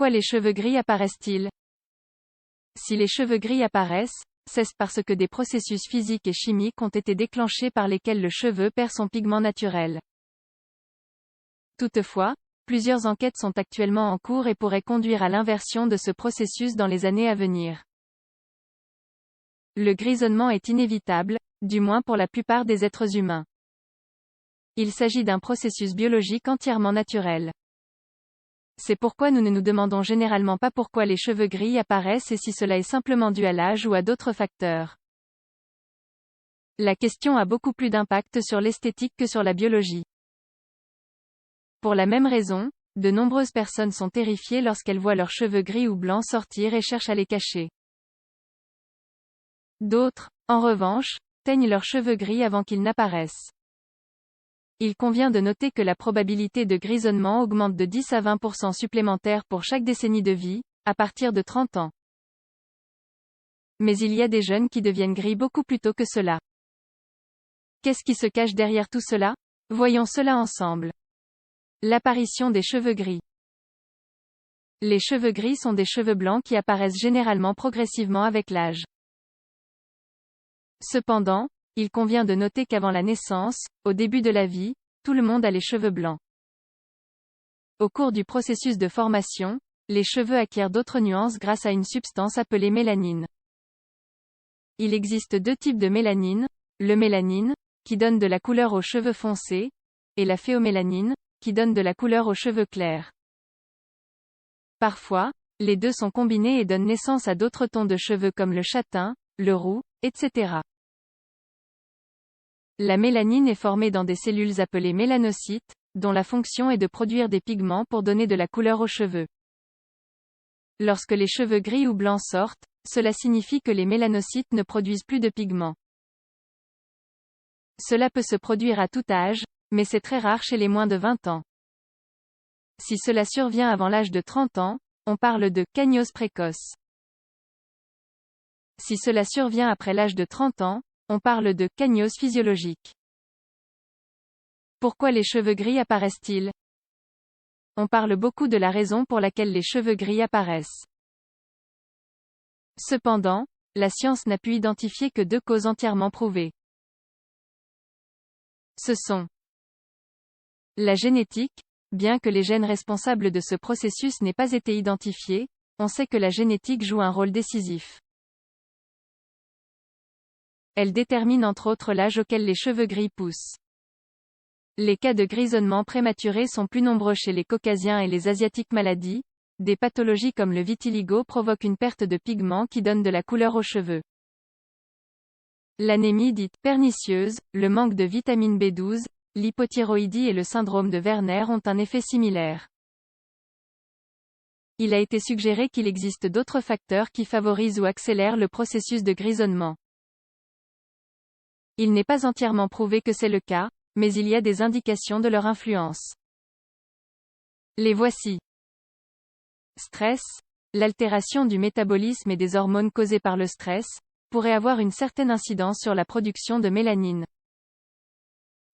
Pourquoi les cheveux gris apparaissent-ils? Si les cheveux gris apparaissent, c'est parce que des processus physiques et chimiques ont été déclenchés par lesquels le cheveu perd son pigment naturel. Toutefois, plusieurs enquêtes sont actuellement en cours et pourraient conduire à l'inversion de ce processus dans les années à venir. Le grisonnement est inévitable, du moins pour la plupart des êtres humains. Il s'agit d'un processus biologique entièrement naturel. C'est pourquoi nous ne nous demandons généralement pas pourquoi les cheveux gris apparaissent et si cela est simplement dû à l'âge ou à d'autres facteurs. La question a beaucoup plus d'impact sur l'esthétique que sur la biologie. Pour la même raison, de nombreuses personnes sont terrifiées lorsqu'elles voient leurs cheveux gris ou blancs sortir et cherchent à les cacher. D'autres, en revanche, teignent leurs cheveux gris avant qu'ils n'apparaissent. Il convient de noter que la probabilité de grisonnement augmente de 10 à 20% supplémentaires pour chaque décennie de vie, à partir de 30 ans. Mais il y a des jeunes qui deviennent gris beaucoup plus tôt que cela. Qu'est-ce qui se cache derrière tout cela? Voyons cela ensemble. L'apparition des cheveux gris. Les cheveux gris sont des cheveux blancs qui apparaissent généralement progressivement avec l'âge. Cependant, il convient de noter qu'avant la naissance, au début de la vie, tout le monde a les cheveux blancs. Au cours du processus de formation, les cheveux acquièrent d'autres nuances grâce à une substance appelée mélanine. Il existe deux types de mélanine, le mélanine, qui donne de la couleur aux cheveux foncés, et la phéomélanine, qui donne de la couleur aux cheveux clairs. Parfois, les deux sont combinés et donnent naissance à d'autres tons de cheveux comme le châtain, le roux, etc. La mélanine est formée dans des cellules appelées mélanocytes, dont la fonction est de produire des pigments pour donner de la couleur aux cheveux. Lorsque les cheveux gris ou blancs sortent, cela signifie que les mélanocytes ne produisent plus de pigments. Cela peut se produire à tout âge, mais c'est très rare chez les moins de 20 ans. Si cela survient avant l'âge de 30 ans, on parle de cagnose précoce. Si cela survient après l'âge de 30 ans, on parle de cagnose physiologique. Pourquoi les cheveux gris apparaissent-ils? On parle beaucoup de la raison pour laquelle les cheveux gris apparaissent. Cependant, la science n'a pu identifier que deux causes entièrement prouvées. Ce sont la génétique. Bien que les gènes responsables de ce processus n'aient pas été identifiés, on sait que la génétique joue un rôle décisif. Elle détermine entre autres l'âge auquel les cheveux gris poussent. Les cas de grisonnement prématuré sont plus nombreux chez les Caucasiens et les Asiatiques. Maladies, des pathologies comme le vitiligo provoquent une perte de pigments qui donne de la couleur aux cheveux. L'anémie dite pernicieuse, le manque de vitamine B12, l'hypothyroïdie et le syndrome de Werner ont un effet similaire. Il a été suggéré qu'il existe d'autres facteurs qui favorisent ou accélèrent le processus de grisonnement. Il n'est pas entièrement prouvé que c'est le cas, mais il y a des indications de leur influence. Les voici. Stress. L'altération du métabolisme et des hormones causées par le stress pourrait avoir une certaine incidence sur la production de mélanine.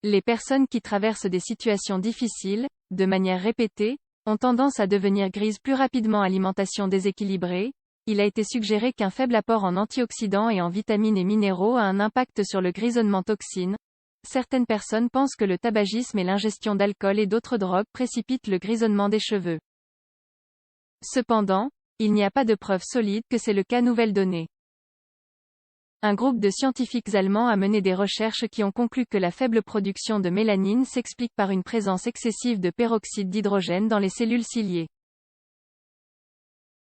Les personnes qui traversent des situations difficiles, de manière répétée, ont tendance à devenir grises plus rapidement. Alimentation déséquilibrée. Il a été suggéré qu'un faible apport en antioxydants et en vitamines et minéraux a un impact sur le grisonnement. Toxines. Certaines personnes pensent que le tabagisme et l'ingestion d'alcool et d'autres drogues précipitent le grisonnement des cheveux. Cependant, il n'y a pas de preuves solides que c'est le cas. Nouvelles données. Un groupe de scientifiques allemands a mené des recherches qui ont conclu que la faible production de mélanine s'explique par une présence excessive de peroxyde d'hydrogène dans les cellules ciliées.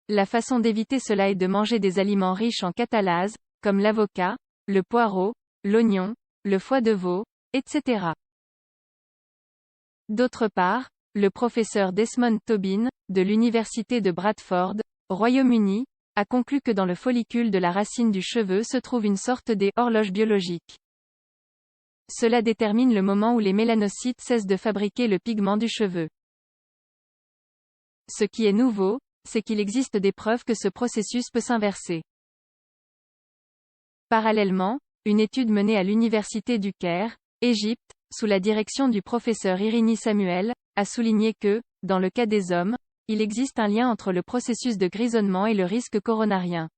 La façon d'éviter cela est de manger des aliments riches en catalase, comme l'avocat, le poireau, l'oignon, le foie de veau, etc. D'autre part, le professeur Desmond Tobin, de l'université de Bradford, Royaume-Uni, a conclu que dans le follicule de la racine du cheveu se trouve une sorte d'horloge biologique. Cela détermine le moment où les mélanocytes cessent de fabriquer le pigment du cheveu. Ce qui est nouveau, c'est qu'il existe des preuves que ce processus peut s'inverser. Parallèlement, une étude menée à l'université du Caire, Égypte, sous la direction du professeur Irini Samuel, a souligné que, dans le cas des hommes, il existe un lien entre le processus de grisonnement et le risque coronarien.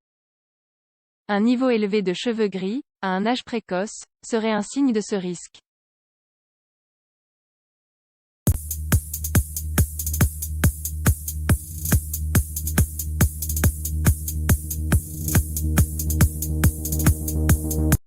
Un niveau élevé de cheveux gris, à un âge précoce, serait un signe de ce risque.